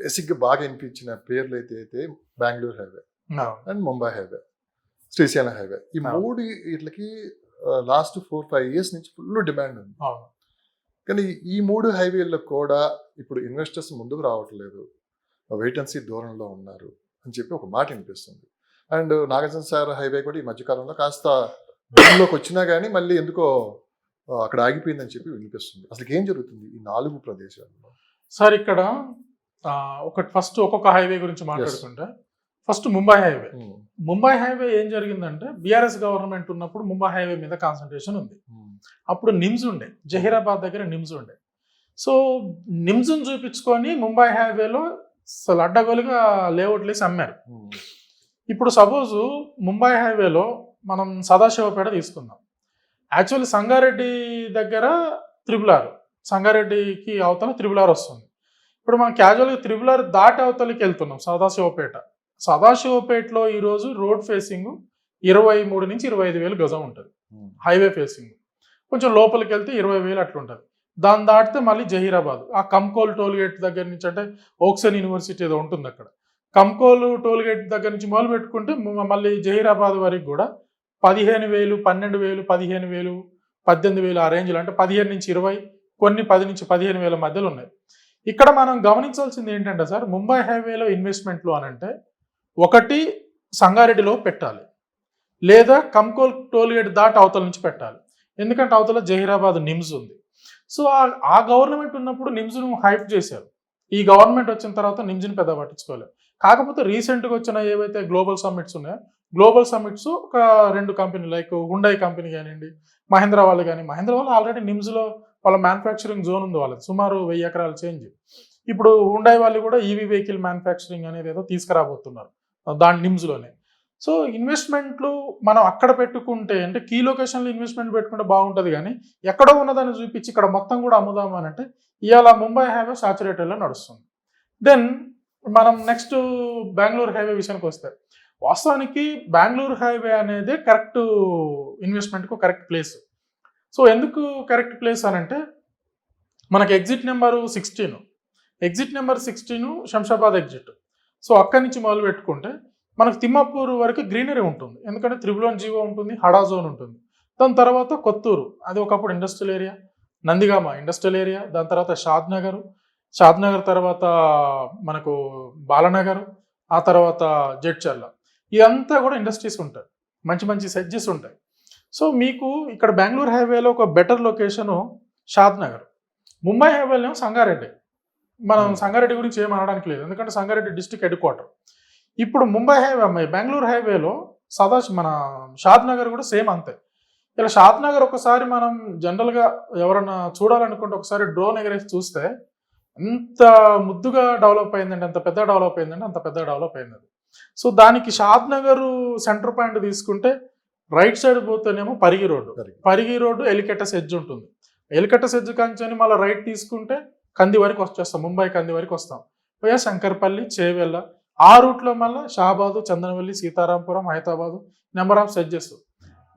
బేసిక్గా బాగా వినిపించిన పేర్లు అయితే Bengaluru highway and Mumbai highway, Srisailam highway. ఈ మూడు వీటికి లాస్ట్ 4-5 ఇయర్స్ నుంచి ఫుల్ డిమాండ్ ఉంది. కానీ ఈ మూడు హైవేల్లో కూడా ఇప్పుడు ఇన్వెస్టర్స్ ముందుకు రావట్లేదు, వెయిట్ అండ్ సీ దూరంలో ఉన్నారు అని చెప్పి ఒక మాట వినిపిస్తుంది. అండ్ నాగార్జున సాగర్ హైవే కూడా ఈ మధ్యకాలంలో కాస్త భూమిలోకి వచ్చినా కానీ మళ్ళీ ఎందుకో అక్కడ ఆగిపోయిందని చెప్పి వినిపిస్తుంది. అసలు ఏం జరుగుతుంది ఈ 4 ప్రదేశాల్లో? సార్ ఇక్కడ ఫస్ట్ ఒక్కొక్క హైవే గురించి మాట్లాడుకుంటే first Mumbai highway. Mumbai highway ఏం జరిగిందంటే బీఆర్ఎస్ గవర్నమెంట్ ఉన్నప్పుడు ముంబై హైవే మీద కాన్సన్ట్రేషన్ ఉంది. అప్పుడు నిమ్స్ ఉండే, జహీరాబాద్ దగ్గర నిమ్స్ ఉండే. సో నిమ్స్ని చూపించుకొని ముంబై హైవేలో అసలు అడ్డగోలుగా లేఅవుట్లేసి అమ్మారు. ఇప్పుడు సపోజు ముంబై హైవేలో మనం సదాశివపేట తీసుకుందాం. యాక్చువల్లీ సంగారెడ్డి దగ్గర త్రిబుల్ సంగారెడ్డికి అవతల త్రిబుల్ వస్తుంది. ఇప్పుడు మనం క్యాజువల్గా త్రిబుల్ దాటి అవతలకి వెళ్తున్నాం సదాశివపేట. సదాశివపేటలో ఈరోజు రోడ్ ఫేసింగ్ 23 నుంచి 25,000 గజం ఉంటుంది హైవే ఫేసింగ్. కొంచెం లోపలికి వెళ్తే 20,000 అట్లుంటుంది. దాన్ని దాటితే మళ్ళీ జహీరాబాద్, ఆ కంకోల్ టోల్గేట్ దగ్గర నుంచి, అంటే ఓక్సన్ యూనివర్సిటీ ఏదో ఉంటుంది అక్కడ, కంకోలు టోల్గేట్ దగ్గర నుంచి మొదలు పెట్టుకుంటే మళ్ళీ జహీరాబాద్ వరకు కూడా 15,000, 12,000, 15,000, 18,000 ఆ రేంజ్లో, అంటే 15 నుంచి 20, కొన్ని 10 నుంచి 15,000 మధ్యలో ఉన్నాయి. ఇక్కడ మనం గమనించాల్సింది ఏంటంటే సార్, ముంబై హైవేలో ఇన్వెస్ట్మెంట్లు అని అంటే ఒకటి సంగారెడ్డిలో పెట్టాలి, లేదా కంకోల్ టోల్గేట్ దాటి అవతల నుంచి పెట్టాలి. ఎందుకంటే అవతల జహీరాబాద్ నిమ్స్ ఉంది. సో ఆ గవర్నమెంట్ ఉన్నప్పుడు నిమ్స్ను హైప్ చేశారు. ఈ గవర్నమెంట్ వచ్చిన తర్వాత నిమ్స్ని పెద్ద పట్టించుకోలేదు. కాకపోతే రీసెంట్గా వచ్చిన ఏవైతే గ్లోబల్ సమ్మిట్స్ ఉన్నాయో, గ్లోబల్ సమ్మిట్స్ ఒక 2 కంపెనీలు లైక్ హుండై కంపెనీ కానివ్వండి, మహేంద్ర వాళ్ళు కానీ, మహేంద్ర వాళ్ళు ఆల్రెడీ నిమ్స్లో వాళ్ళ మ్యానుఫ్యాక్చరింగ్ జోన్ ఉంది వాళ్ళది, సుమారు 1000 ఎకరాలు చేంజ్. ఇప్పుడు హుండై వాళ్ళు కూడా ఈవీ వెహికల్ మ్యానుఫ్యాక్చరింగ్ అనేది ఏదో తీసుకురాబోతున్నారు దాని నిమ్స్లోనే. సో ఇన్వెస్ట్మెంట్లు మనం అక్కడ పెట్టుకుంటే, అంటే కీ లొకేషన్లో ఇన్వెస్ట్మెంట్ పెట్టుకుంటే బాగుంటుంది, కానీ ఎక్కడో ఉన్నదాన్ని చూపించి ఇక్కడ మొత్తం కూడా అమ్ముదాము అని అంటే ఇవాళ ముంబై హైవే సాచురేటెడ్లో నడుస్తుంది. దెన్ మనం నెక్స్ట్ బెంగళూరు హైవే విషయానికి వస్తే, వాస్తవానికి బెంగళూరు హైవే అనేది కరెక్ట్ ఇన్వెస్ట్మెంట్కు కరెక్ట్ ప్లేస్. సో ఎందుకు కరెక్ట్ ప్లేస్ అని అంటే, మనకి exit number 16 Shamshabad exit. So అక్కడి నుంచి మొదలు పెట్టుకుంటే మనకు తిమ్మాపూర్ వరకు గ్రీనరీ ఉంటుంది, ఎందుకంటే 1 జీవో ఉంటుంది, హడా జోన్ ఉంటుంది. దాని తర్వాత కొత్తూరు, అది ఒకప్పుడు industrial area, Nandigama industrial area, దాని తర్వాత షాద్నగర్ తర్వాత మనకు బాలనగర్, ఆ తర్వాత జడ్చర్ల, ఇదంతా కూడా ఇండస్ట్రీస్ ఉంటాయి, మంచి మంచి సెడ్జెస్ ఉంటాయి. సో మీకు ఇక్కడ బెంగళూరు హైవేలో ఒక బెటర్ లొకేషను షాద్నగర్, ముంబై హైవేలో సంగారెడ్డి. మనం సంగారెడ్డి గురించి ఏం అనడానికి లేదు, ఎందుకంటే సంగారెడ్డి డిస్ట్రిక్ట్ హెడ్ క్వార్టర్. ఇప్పుడు ముంబై హైవే అమ్మాయి బెంగళూరు హైవేలో మన షాద్నగర్ కూడా సేమ్ అంతే. ఇలా షాద్నగర్ ఒకసారి మనం జనరల్గా ఎవరైనా చూడాలనుకుంటే ఒకసారి డ్రోన్ ఎగరేసి చూస్తే ఎంత ముద్దుగా డెవలప్ అయిందండి, అంత పెద్ద డెవలప్ అయింది అది. సో దానికి షాద్నగర్ సెంటర్ పాయింట్ తీసుకుంటే రైట్ సైడ్ పోతేనేమో పరిగి రోడ్డు ఎలికటస్ ఎడ్జ్ ఉంటుంది. ఎలికటస్ ఎడ్జ్ కంచని మళ్ళీ రైట్ తీసుకుంటే కంది వరకు వచ్చేస్తాం, ముంబై కంది వరకు వస్తాం, పోయా శంకర్పల్లి, చేవెళ్ళ, ఆ రూట్లో మళ్ళీ షాబాదు, చందనవల్లి, సీతారాంపురం, హైదరాబాదు, నెంబర్ ఆఫ్ సెడ్జెస్.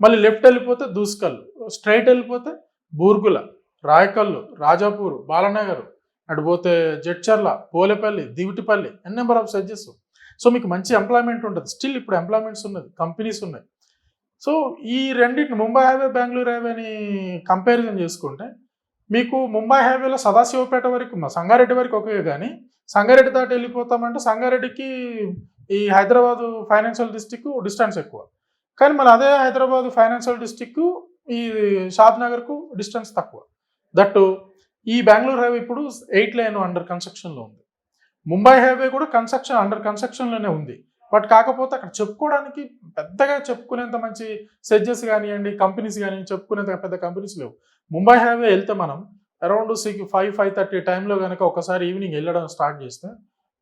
మళ్ళీ లెఫ్ట్ వెళ్ళిపోతే దూస్కల్, స్ట్రైట్ వెళ్ళిపోతే బూర్గుల, రాయకల్లు, రాజాపూర్, బాలనగర్, అటు పోతే Jadcherla, Polepally, Divitipalli, number of sedges. So మీకు మంచి ఎంప్లాయ్మెంట్ ఉంటుంది, స్టిల్ ఇప్పుడు ఎంప్లాయ్మెంట్స్ ఉన్నది, కంపెనీస్ ఉన్నాయి. సో ఈ రెండింటిని ముంబై హైవే బెంగళూరు హైవేని కంపారిజన్ చేసుకుంటే మీకు ముంబై హైవేలో సదాశివపేట వరకు సంగారెడ్డి వరకు ఒకే, కానీ సంగారెడ్డి దాటి వెళ్ళిపోతామంటే సంగారెడ్డికి ఈ హైదరాబాదు ఫైనాన్షియల్ డిస్ట్రిక్ట్ డిస్టెన్స్ ఎక్కువ, కానీ మళ్ళీ అదే హైదరాబాదు ఫైనాన్షియల్ డిస్ట్రిక్ట్ ఈ షాద్నగర్కు డిస్టెన్స్ తక్కువ. దట్టు ఈ బెంగళూరు హైవే ఇప్పుడు 8 లేన్ అండర్ కన్స్ట్రక్షన్లో ఉంది, ముంబై హైవే కూడా అండర్ కన్స్ట్రక్షన్లోనే ఉంది. బట్ కాకపోతే అక్కడ చెప్పుకోవడానికి పెద్దగా చెప్పుకునేంత మంచి సెడ్జెస్ కానివ్వండి, కంపెనీస్ కానివ్వండి, చెప్పుకునేంత పెద్ద కంపెనీస్ లేవు. ముంబై హైవే వెళ్తే మనం అరౌండ్ 5:30 టైంలో కనుక ఒకసారి ఈవినింగ్ వెళ్ళడం స్టార్ట్ చేస్తే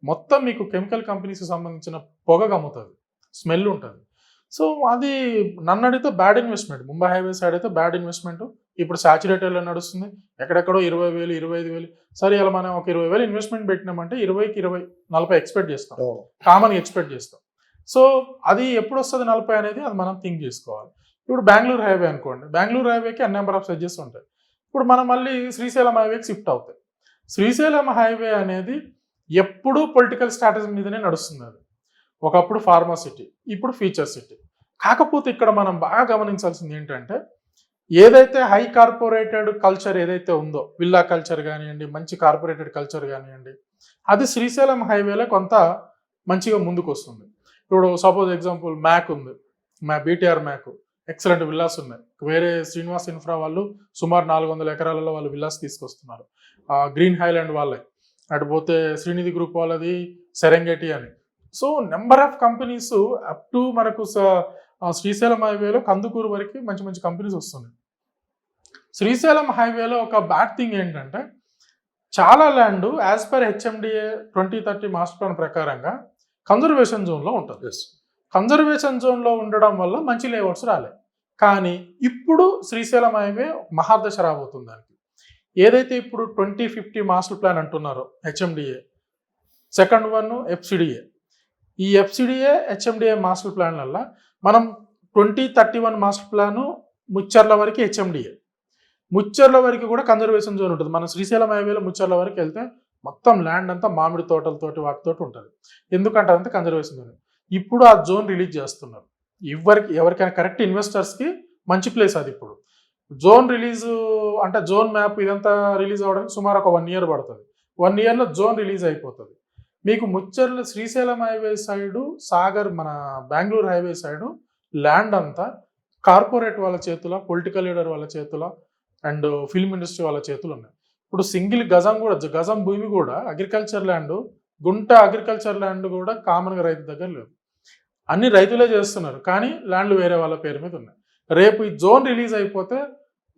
మొత్తం మీకు కెమికల్ కంపెనీస్కి సంబంధించిన పొగ గమ్ముతుంది, స్మెల్ ఉంటుంది. సో అది నన్ను అడిగితే bad investment. Mumbai highway side అయితే బ్యాడ్ ఇన్వెస్ట్మెంట్. ఇప్పుడు సాచురేటెడ్లో నడుస్తుంది, ఎక్కడెక్కడో 20,000, 25,000. సరే ఇలా మనం ఒక 20,000 ఇన్వెస్ట్మెంట్ పెట్టినామంటే 20కి 20, 40 ఎక్స్పెక్ట్ చేస్తాం, కామన్ ఎక్స్పెక్ట్ చేస్తాం. సో అది ఎప్పుడు వస్తుంది 40 అనేది అది మనం థింక్ చేసుకోవాలి. ఇప్పుడు బెంగళూరు హైవే అనుకోండి, బెంగళూరు హైవేకి నెంబర్ ఆఫ్ సెడ్జెస్ ఉంటాయి. ఇప్పుడు మనం మళ్ళీ శ్రీశైలం హైవేకి షిఫ్ట్ అవుతాయి. శ్రీశైలం హైవే అనేది ఎప్పుడూ పొలిటికల్ స్ట్రాటజీ మీదనే నడుస్తుంది అది. ఒకప్పుడు ఫార్మా సిటీ, ఇప్పుడు ఫీచర్ సిటీ. కాకపోతే ఇక్కడ మనం బాగా గమనించాల్సింది ఏంటంటే, ఏదైతే హై కార్పొరేటెడ్ కల్చర్ ఏదైతే ఉందో, విల్లా కల్చర్ కానివ్వండి, మంచి కార్పొరేటెడ్ కల్చర్ కానివ్వండి, అది శ్రీశైలం హైవేలో కొంత మంచిగా ముందుకు వస్తుంది. ఇప్పుడు సపోజ్ ఎగ్జాంపుల్ మ్యాక్ ఉంది, బీటీఆర్ మ్యాక్, ఎక్సలెంట్ విల్లాస్ ఉన్నాయి. వేరే శ్రీనివాస్ ఇన్ఫ్రా వాళ్ళు సుమారు 400 ఎకరాలలో వాళ్ళు విల్లాస్ తీసుకొస్తున్నారు. గ్రీన్ హైలాండ్ వాళ్ళే, అటు పోతే శ్రీనిధి గ్రూప్ వాళ్ళది సెరెంగేటి అని. So number of companies up to మనకు శ్రీశైలం హైవేలో కందుకూరు వరకు మంచి మంచి కంపెనీస్ వస్తున్నాయి. శ్రీశైలం హైవేలో ఒక బ్యాడ్ థింగ్ ఏంటంటే, చాలా land as per HMDA 2030 master plan ప్రకారంగా కన్జర్వేషన్ జోన్లో ఉంటుంది. కన్జర్వేషన్ జోన్లో ఉండడం వల్ల మంచి లేఅవుట్స్ రాలేదు. కానీ ఇప్పుడు శ్రీశైలం హైవే మహాదశ రాబోతుంది దానికి. ఏదైతే ఇప్పుడు 2050 మాస్టర్ ప్లాన్ అంటున్నారో హెచ్ఎండిఏ, సెకండ్ వన్ ఎఫ్సిడిఏ. ఈ ఎఫ్సిడిఏ హెచ్ఎండిఏ మాస్టర్ ప్లాన్ వల్ల మనం 2031 మాస్టర్ ప్లాను ముచ్చర్ల వరకు హెచ్ఎండిఏ, ముచ్చర్ల వరకు కూడా కన్జర్వేషన్ జోన్ ఉంటుంది. మనం శ్రీశైలం హైవేలో ముచ్చర్ల వరకు వెళ్తే మొత్తం ల్యాండ్ అంతా మామిడి తోటలతోటి వాటితోటి ఉంటుంది. ఎందుకంటే అదంతా కన్జర్వేషన్ జోన్. ఇప్పుడు ఆ జోన్ రిలీజ్ చేస్తున్నారు. ఎవరికైనా కరెక్ట్ ఇన్వెస్టర్స్కి మంచి ప్లేస్ అది. ఇప్పుడు జోన్ రిలీజ్ అంటే జోన్ మ్యాప్ ఇదంతా రిలీజ్ అవ్వడానికి సుమారు ఒక 1 year పడుతుంది. 1 yearలో జోన్ రిలీజ్ అయిపోతుంది. మీకు ముచ్చర్ల శ్రీశైలం హైవే సైడు, సాగర్ మన బెంగళూరు హైవే సైడు ల్యాండ్ అంతా కార్పొరేట్ వాళ్ళ చేతుల, పొలిటికల్ లీడర్ వాళ్ళ చేతుల అండ్ ఫిల్మ్ ఇండస్ట్రీ వాళ్ళ చేతులు ఉన్నాయి. ఇప్పుడు సింగిల్ గజం భూమి కూడా అగ్రికల్చర్ ల్యాండ్, గుంట అగ్రికల్చర్ ల్యాండ్ కూడా కామన్గా రైతు దగ్గర లేదు. అన్ని రైతులే చేస్తున్నారు, కానీ ల్యాండ్లు వేరే వాళ్ళ పేరు మీద ఉన్నాయి. రేపు ఈ జోన్ రిలీజ్ అయిపోతే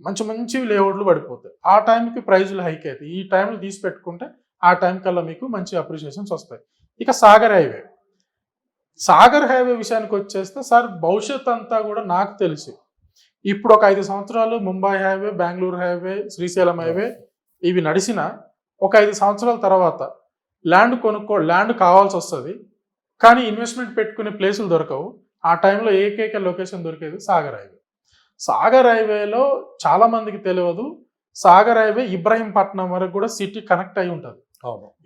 మంచి మంచి లేఅవుట్లు పడిపోతాయి. ఆ టైంకి ప్రైజులు హైక్ అవుతాయి. ఈ టైంలో తీసి పెట్టుకుంటే ఆ టైం కల్లా మీకు మంచి అప్రిషియేషన్స్ వస్తాయి. ఇక సాగర్ హైవే విషయానికి వచ్చేస్తే సార్, భవిష్యత్ అంతా కూడా నాకు తెలిసి ఇప్పుడు ఒక 5 సంవత్సరాలు Mumbai highway, Bengaluru highway, Srisailam highway ఇవి నడిచిన ఒక 5 సంవత్సరాల తర్వాత ల్యాండ్ కావాల్సి వస్తుంది, కానీ ఇన్వెస్ట్మెంట్ పెట్టుకునే ప్లేసులు దొరకవు. ఆ టైంలో ఏకైక లొకేషన్ దొరికేది సాగర్ హైవే. సాగర్ హైవేలో చాలా మందికి తెలియదు, సాగర్ హైవే ఇబ్రహీంపట్నం వరకు కూడా సిటీ కనెక్ట్ అయి ఉంటుంది.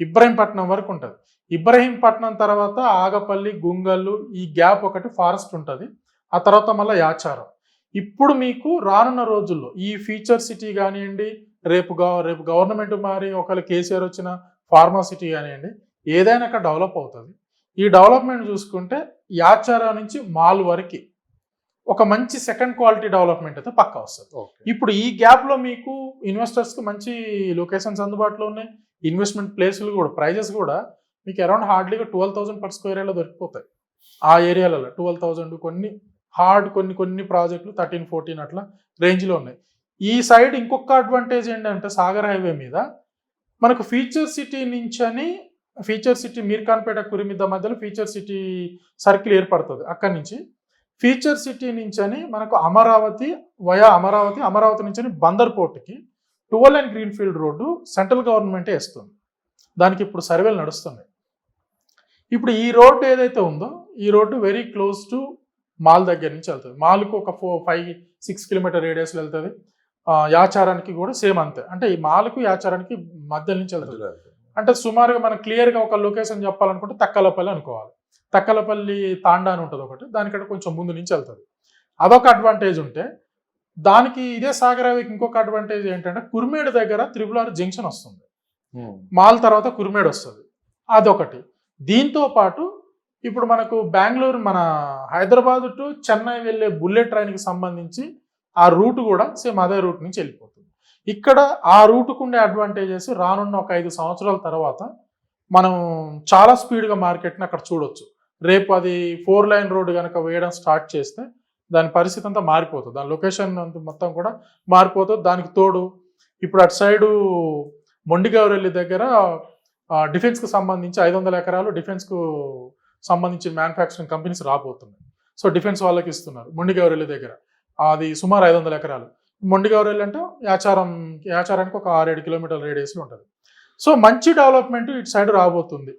ఇబ్రహీంపట్నం వరకు ఉంటుంది. ఇబ్రహీంపట్నం తర్వాత ఆగపల్లి, గుంగల్లు, ఈ గ్యాప్ ఒకటి ఫారెస్ట్ ఉంటుంది. ఆ తర్వాత మళ్ళీ యాచారం. ఇప్పుడు మీకు రానున్న రోజుల్లో ఈ ఫీచర్ సిటీ కానివ్వండి, రేపు గవర్నమెంట్ మారి ఒకవేళ కేసీఆర్ వచ్చిన ఫార్మా సిటీ కానివ్వండి, ఏదైనా అక్కడ డెవలప్ అవుతుంది. ఈ డెవలప్మెంట్ చూసుకుంటే యాచారం నుంచి మాల్ వరకు ఒక మంచి సెకండ్ క్వాలిటీ డెవలప్మెంట్ అయితే పక్కా వస్తుంది. ఇప్పుడు ఈ గ్యాప్లో మీకు ఇన్వెస్టర్స్కి మంచి లొకేషన్స్ అందుబాటులో ఉన్నాయి. ఇన్వెస్ట్మెంట్ ప్లేసులు కూడా, ప్రైజెస్ కూడా మీకు అరౌండ్ హార్డ్లీగా 12,000 per square ఏరియాలో దొరికిపోతాయి. ఆ ఏరియాలలో 12,000, కొన్ని ప్రాజెక్టులు 13-14 అట్లా రేంజ్లో ఉన్నాయి. ఈ సైడ్ ఇంకొక అడ్వాంటేజ్ ఏంటంటే, సాగర్ హైవే మీద మనకు ఫీచర్ సిటీ నుంచని, ఫీచర్ సిటీ మీర్ఖాన్పేట కురిమిద్ద మధ్యలో ఫీచర్ సిటీ సర్కిల్ ఏర్పడుతుంది. అక్కడి నుంచి ఫీచర్ సిటీ నుంచని మనకు అమరావతి అమరావతి నుంచి బందర్ పోర్టుకి 12 lane గ్రీన్ఫీల్డ్ రోడ్డు సెంట్రల్ గవర్నమెంటే వేస్తుంది. దానికి ఇప్పుడు సర్వేలు నడుస్తున్నాయి. ఇప్పుడు ఈ రోడ్డు ఏదైతే ఉందో, ఈ road very close to mall దగ్గర నుంచి వెళ్తుంది. మాల్కు ఒక 5-6 kilometer రేడియస్లో వెళ్తుంది. యాచారానికి కూడా సేమ్ అంతే. అంటే ఈ మాల్కు యాచారానికి మధ్య నుంచి వెళ్తుంది. అంటే సుమారుగా మనం క్లియర్గా ఒక లొకేషన్ చెప్పాలనుకుంటే తక్కలపల్లి అనుకోవాలి. తక్కలపల్లి తాండా అని ఉంటుంది ఒకటి, దానికంటే కొంచెం ముందు నుంచి వెళ్తుంది. అదొక అడ్వాంటేజ్ ఉంటే, దానికి ఇదే సాగర్ హైవేకి ఇంకొక అడ్వాంటేజ్ ఏంటంటే, కుర్మేడు దగ్గర త్రిపులార్ జంక్షన్ వస్తుంది. మాల్ తర్వాత కుర్మేడు వస్తుంది, అదొకటి. దీంతో పాటు ఇప్పుడు మనకు బెంగళూరు, మన హైదరాబాద్ టు చెన్నై వెళ్ళే బుల్లెట్ ట్రైన్కి సంబంధించి ఆ రూట్ కూడా సేమ్ అదే రూట్ నుంచి వెళ్ళిపోతుంది. ఇక్కడ ఆ రూట్కు ఉండే అడ్వాంటేజెస్ రానున్న ఒక 5 సంవత్సరాల తర్వాత మనం చాలా స్పీడ్గా మార్కెట్ని అక్కడ చూడొచ్చు. రేపు అది 4 lane రోడ్డు కనుక వేయడం స్టార్ట్ చేస్తే దాని పరిస్థితి అంతా మారిపోతుంది. దాని లొకేషన్ అంతా మొత్తం కూడా మారిపోతుంది. దానికి తోడు ఇప్పుడు అటు సైడు మొండిగౌరెల్లి దగ్గర డిఫెన్స్కి సంబంధించి 500 ఎకరాలు డిఫెన్స్కు సంబంధించిన మ్యానుఫ్యాక్చరింగ్ కంపెనీస్ రాబోతున్నాయి. సో డిఫెన్స్ వాళ్ళకి ఇస్తున్నారు మొండిగౌరెల్లి దగ్గర. అది సుమారు 500 ఎకరాలు. మొండిగౌరెల్లి అంటే యాచారానికి ఒక 6-7 kilometer రేడియస్లో ఉంటుంది. సో మంచి డెవలప్మెంట్ ఇటు సైడ్ రాబోతుంది.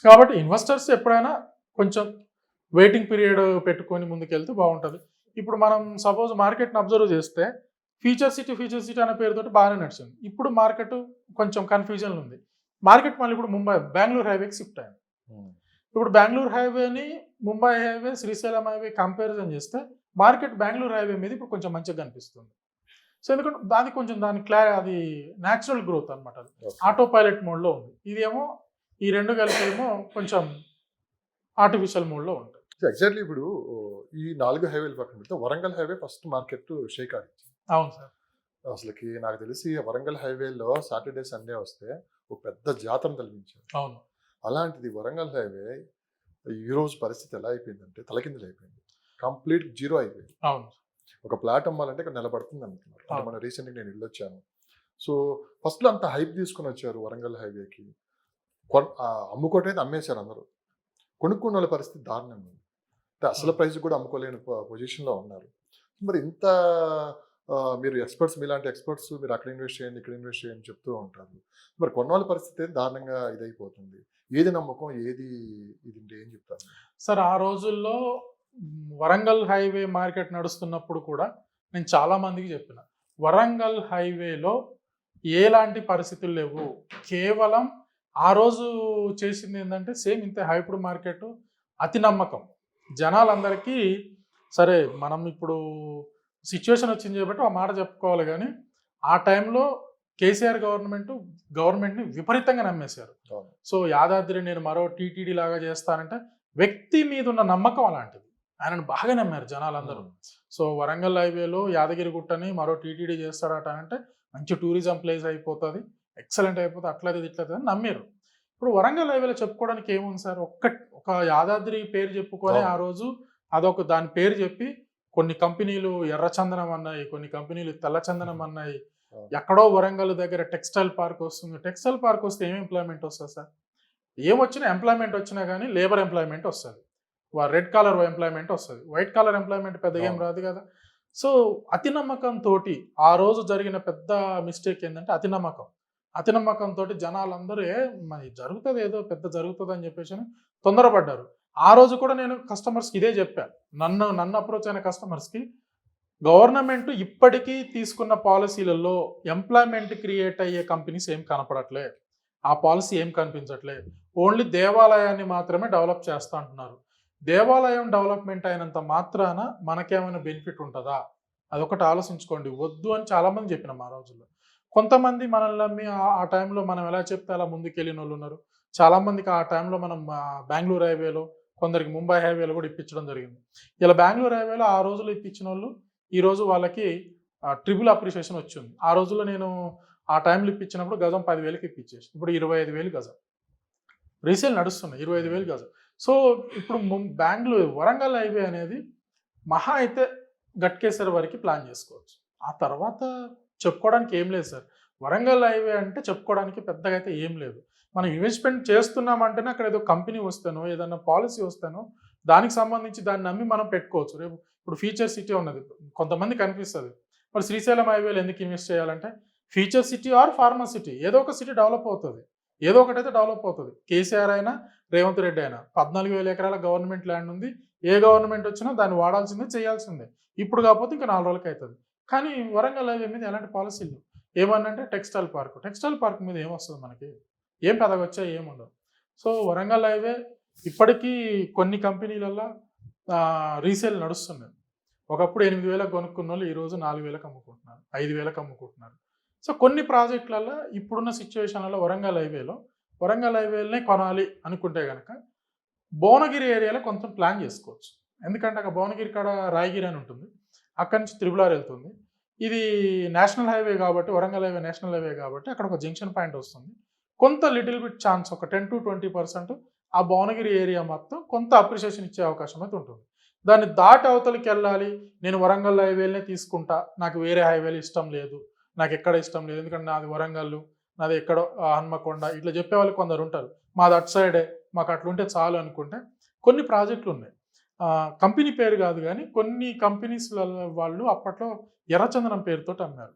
కాబట్టి ఇన్వెస్టర్స్ ఎప్పుడైనా కొంచెం వెయిటింగ్ పీరియడ్ పెట్టుకొని ముందుకెళ్తే బాగుంటుంది. ఇప్పుడు మనం సపోజ్ మార్కెట్ని అబ్జర్వ్ చేస్తే ఫీచర్ సిటీ అనే పేరుతోటి బాగానే నడిచింది. ఇప్పుడు మార్కెట్ కొంచెం కన్ఫ్యూజన్ ఉంది. మార్కెట్ మళ్ళీ ఇప్పుడు బెంగళూరు హైవేకి షిఫ్ట్ అయింది. ఇప్పుడు బెంగళూరు హైవేని Mumbai highway, Srisailam highway comparison చేస్తే మార్కెట్ బెంగళూరు హైవే మీద ఇప్పుడు కొంచెం మంచిగా కనిపిస్తుంది. సో ఎందుకంటే దాని కొంచెం అది న్యాచురల్ గ్రోత్ అనమాట, అది ఆటో పైలట్ మోడ్లో ఉంది. ఇదేమో ఈ రెండు కలిపేమో కొంచెం ఆర్టిఫిషియల్ మోడ్లో ఉంటుంది. ఎగ్జాక్ట్లీ ఇప్పుడు ఈ 4 హైవేలు పక్కన పెడితే Warangal highway first market shake ఆడింది. అవును సార్. అసలుకి నాకు తెలిసి వరంగల్ హైవేలో సాటర్డే సండే వస్తే ఒక పెద్ద జాతర తలపించారు. అవును. అలాంటిది వరంగల్ హైవే ఈ రోజు పరిస్థితి ఎలా అయిపోయిందంటే తలకిందులు అయిపోయింది, కంప్లీట్ జీరో అయిపోయింది. అవును. ఒక ప్లాట్ అమ్మాలంటే ఇక్కడ నిలబడుతుంది అంటున్నారు. అంటే మన రీసెంట్గా నేను ఇల్లు వచ్చాను. సో ఫస్ట్లో అంత హైప్ తీసుకుని వచ్చారు వరంగల్ హైవేకి, అమ్ముకోవటైతే అమ్మేశారు అందరూ, కొనుక్కున్న వాళ్ళ పరిస్థితి దారుణంగా ఉంది. అంటే అసలు ప్రైస్ కూడా అమ్ముకోలేని పొజిషన్లో ఉన్నారు. మరి ఇంత మీరు ఎక్స్పర్ట్స్, మీలాంటి ఎక్స్పర్ట్స్ మీరు అక్కడ ఇన్వెస్ట్ చేయండి ఇక్కడ ఇన్వెస్ట్ చేయండి చెప్తూ ఉంటారు. మరి కొన్న వాళ్ళ పరిస్థితి దారుణంగా ఇదైపోతుంది. ఏది నమ్మకం, ఏది ఇది ఏం చెప్తారు సార్? ఆ రోజుల్లో వరంగల్ హైవే మార్కెట్ నడుస్తున్నప్పుడు కూడా నేను చాలా మందికి చెప్పిన, వరంగల్ హైవేలో ఎలాంటి పరిస్థితులు లేవు, కేవలం ఆ రోజు చేసింది ఏంటంటే సేమ్ ఇంతే హైప్డ్ మార్కెట్, అతి నమ్మకం జనాలందరికీ. సరే మనం ఇప్పుడు సిచ్యువేషన్ వచ్చింది కాబట్టి ఆ మాట చెప్పుకోవాలి, కానీ ఆ టైంలో కేసీఆర్ గవర్నమెంట్ని విపరీతంగా నమ్మేశారు. సో యాదాద్రి నేను మరో టీటీడీ లాగా చేస్తానంటే వ్యక్తి మీద ఉన్న నమ్మకం అలాంటిది, ఆయనను బాగా నమ్మారు జనాలందరూ. సో వరంగల్ హైవేలో యాదగిరిగుట్టని మరో టీటీడీ చేస్తాడట అంటే మంచి టూరిజం ప్లేస్ అయిపోతుంది, ఎక్సలెంట్ అయిపోతుంది, అట్లది ఇట్లది అని నమ్మారు. ఇప్పుడు వరంగల్ హైవేలో చెప్పుకోవడానికి ఏముంది సార్? ఒక యాదాద్రి పేరు చెప్పుకొని ఆ రోజు అదొక దాని పేరు చెప్పి కొన్ని కంపెనీలు ఎర్రచందనం అన్నాయి, కొన్ని కంపెనీలు తెల్లచందనం అన్నాయి. ఎక్కడో వరంగల్ దగ్గర టెక్స్టైల్ పార్క్ వస్తుంది. టెక్స్టైల్ పార్క్ వస్తే ఏం ఎంప్లాయ్మెంట్ వస్తుంది సార్? ఏమొచ్చినా ఎంప్లాయ్మెంట్ వచ్చినా కానీ లేబర్ ఎంప్లాయ్మెంట్ వస్తుంది, రెడ్ కాలర్ ఎంప్లాయ్మెంట్ వస్తుంది, వైట్ కాలర్ ఎంప్లాయ్మెంట్ పెద్దగా ఏం రాదు కదా. సో అతి నమ్మకంతో ఆ రోజు జరిగిన పెద్ద మిస్టేక్ ఏంటంటే అతి నమ్మకంతో జనాలందరూ మరి జరుగుతుంది, ఏదో పెద్ద జరుగుతుంది అని చెప్పేసి తొందరపడ్డారు. ఆ రోజు కూడా నేను కస్టమర్స్కి ఇదే చెప్పాను, నన్ను అప్రోచ్ అయిన కస్టమర్స్కి, గవర్నమెంట్ ఇప్పటికీ తీసుకున్న పాలసీలలో ఎంప్లాయ్మెంట్ క్రియేట్ అయ్యే కంపెనీస్ ఏం కనపడట్లే, ఆ పాలసీ ఏం కనిపించట్లే, ఓన్లీ దేవాలయాన్ని మాత్రమే డెవలప్ చేస్తా అంటున్నారు. దేవాలయం డెవలప్మెంట్ అయినంత మాత్రాన మనకేమైనా బెనిఫిట్ ఉంటుందా? అదొకటి ఆలోచించుకోండి వద్దు అని చాలామంది చెప్పినాం ఆ రోజుల్లో. కొంతమంది మనల్ని నమ్మి ఆ టైంలో మనం ఎలా చెప్తే అలా ముందుకెళ్ళిన వాళ్ళు ఉన్నారు. చాలామందికి ఆ టైంలో మనం బెంగళూరు హైవేలో, కొందరికి ముంబై హైవేలో కూడా ఇప్పించడం జరిగింది. ఇలా బెంగళూరు హైవేలో ఆ రోజుల్లో ఇప్పించిన వాళ్ళు ఈరోజు వాళ్ళకి ట్రిపుల్ అప్రిషియేషన్ వచ్చింది. ఆ రోజుల్లో నేను ఆ టైంలో ఇప్పించినప్పుడు గజం 10,000కి ఇప్పించేసి, ఇప్పుడు 25,000 గజం రీసేల్ నడుస్తున్నాయి, 25,000 గజం. సో ఇప్పుడు వరంగల్ హైవే అనేది మహా అయితే గట్కేసర్ వరకు ప్లాన్ చేసుకోవచ్చు, ఆ తర్వాత చెప్పుకోవడానికి ఏం లేదు సార్. వరంగల్ హైవే అంటే చెప్పుకోవడానికి పెద్దగా అయితే ఏం లేదు. మనం ఇన్వెస్ట్మెంట్ చేస్తున్నామంటేనే అక్కడ ఏదో కంపెనీ వస్తానో ఏదన్నా పాలసీ వస్తానో దానికి సంబంధించి దాన్ని నమ్మి మనం పెట్టుకోవచ్చు. రేపు ఇప్పుడు ఫీచర్ సిటీ ఉన్నది, కొంతమంది కనిపిస్తుంది, మరి శ్రీశైలం హైవేలో ఎందుకు ఇన్వెస్ట్ చేయాలంటే future city or pharma city, ఏదో ఒక సిటీ డెవలప్ అవుతుంది, ఏదో ఒకటైతే డెవలప్ అవుతుంది. కేసీఆర్ అయినా రేవంత్ రెడ్డి అయినా 14,000 ఎకరాల గవర్నమెంట్ ల్యాండ్ ఉంది, ఏ గవర్నమెంట్ వచ్చినా దాన్ని వాడాల్సిందే, చేయాల్సిందే. ఇప్పుడు కాకపోతే ఇంకా 4 రోజులకి అవుతుంది. కానీ వరంగల్ హైవే మీద ఎలాంటి పాలసీలు ఏమన్నంటే టెక్స్టైల్ పార్క్ మీద ఏమొస్తుంది మనకి? ఏం పెద్దగా వచ్చాయి, ఏముండవు. సో వరంగల్ హైవే ఇప్పటికీ కొన్ని కంపెనీలలో రీసేల్ నడుస్తున్నది. ఒకప్పుడు 8,000 కొనుక్కున్న వాళ్ళు ఈరోజు 4,000 అమ్ముకుంటున్నారు, 5,000 అమ్ముకుంటున్నారు. సో కొన్ని ప్రాజెక్టులలో ఇప్పుడున్న సిచ్యువేషన్లలో వరంగల్ హైవేలనే కొనాలి అనుకుంటే కనుక భువనగిరి ఏరియాలో కొంచెం ప్లాన్ చేసుకోవచ్చు. ఎందుకంటే అక్కడ భువనగిరి కాడ రాయగిరి అని ఉంటుంది, అక్కడి నుంచి త్రిబులార్ వెళ్తుంది. ఇది నేషనల్ హైవే కాబట్టి, వరంగల్ హైవే నేషనల్ హైవే కాబట్టి అక్కడ ఒక జంక్షన్ పాయింట్ వస్తుంది. కొంత లిటిల్ బిట్ ఛాన్స్, ఒక 10 to 20% ఆ భువనగిరి ఏరియా మొత్తం కొంత అప్రిషియేషన్ ఇచ్చే అవకాశం అయితే ఉంటుంది. దాన్ని దాటి అవతలికి వెళ్ళాలి, నేను వరంగల్ హైవేలనే తీసుకుంటా, నాకు వేరే హైవేలు ఇష్టం లేదు, నాకు ఎక్కడ ఇష్టం లేదు, ఎందుకంటే నాది వరంగల్, నాది ఎక్కడో హన్మకొండ, ఇట్లా చెప్పేవాళ్ళు కొందరు ఉంటారు. మాది అటు సైడే, మాకు అట్లుంటే చాలు అనుకుంటే కొన్ని ప్రాజెక్టులు ఉన్నాయి. కంపెనీ పేరు కాదు కానీ కొన్ని కంపెనీస్ వాళ్ళు అప్పట్లో ఎర్రచందనం పేరుతో అమ్మారు.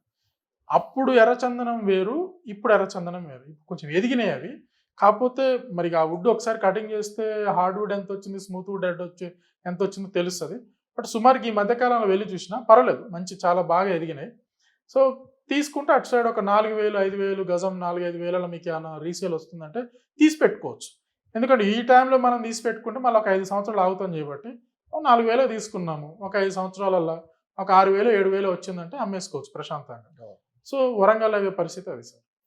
అప్పుడు ఎర్రచందనం వేరు, ఇప్పుడు ఎర్రచందనం వేరు. కొంచెం ఎదిగినాయి అవి. కాకపోతే మరి ఆ వుడ్ ఒకసారి కటింగ్ చేస్తే హార్డ్ వుడ్ ఎంత వచ్చింది, స్మూత్ వుడ్ ఎంత వచ్చిందో తెలుస్తుంది. బట్ సుమారుకి ఈ మధ్యకాలంలో వెళ్ళి చూసినా పర్వాలేదు, మంచి చాలా బాగా ఎదిగినాయి. సో తీసుకుంటే అటు సైడ్ ఒక 4,000 5,000 గజం 4-5 వేలలో మీకు ఏమైనా రీసేల్ వస్తుందంటే తీసి పెట్టుకోవచ్చు. ఎందుకంటే ఈ టైంలో మనం తీసి పెట్టుకుంటే మళ్ళీ ఒక 5 సంవత్సరాలు ఆగుతాం చేయబట్టి 4,000 తీసుకున్నాము, ఒక 5 సంవత్సరాలల్లో ఒక 6,000 7,000 వచ్చిందంటే అమ్మేసుకోవచ్చు ప్రశాంతంగా. సో వరంగల్ హైవే పరిస్థితి అది సార్.